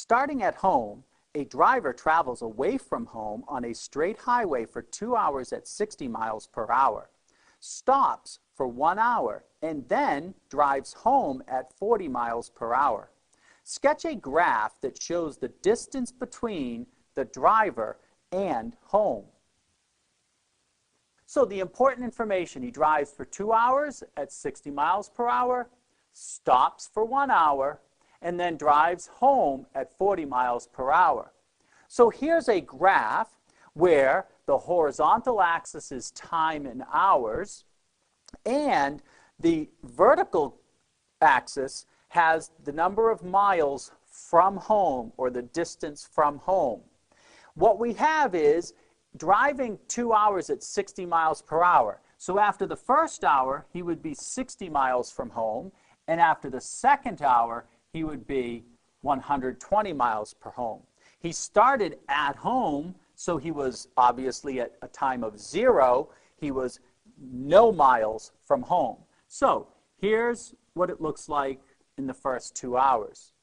Starting at home, a driver travels away from home on a straight highway for 2 hours at 60 miles per hour, stops for 1 hour, and then drives home at 40 miles per hour. Sketch a graph that shows the distance between the driver and home. So the important information: he drives for 2 hours at 60 miles per hour, stops for 1 hour, and then drives home at 40 miles per hour. So here's a graph where the horizontal axis is time in hours, and the vertical axis has the number of miles from home, or the distance from home. What we have is driving 2 hours at 60 miles per hour. So after the first hour, he would be 60 miles from home, and after the second hour, he would be 120 miles per home. He started at home, so he was obviously at a time of 0. He was no miles from home. So here's what it looks like in the first 2 hours.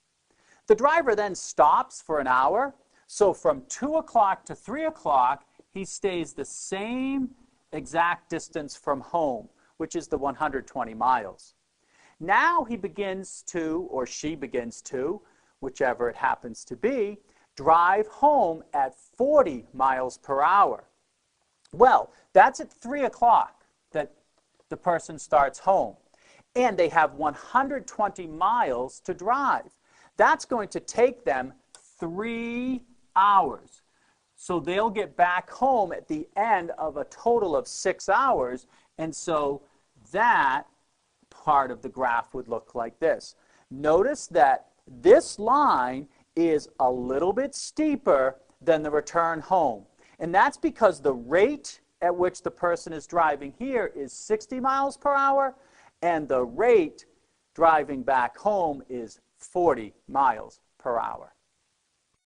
The driver then stops for an hour. So from 2 o'clock to 3 o'clock, he stays the same exact distance from home, which is the 120 miles. Now he begins to, or she begins to, whichever it happens to be, drive home at 40 miles per hour. Well, that's at 3 o'clock that the person starts home. And they have 120 miles to drive. That's going to take them 3 hours. So they'll get back home at the end of a total of 6 hours. And so that part of the graph would look like this. Notice that this line is a little bit steeper than the return home. And that's because the rate at which the person is driving here is 60 miles per hour, and the rate driving back home is 40 miles per hour.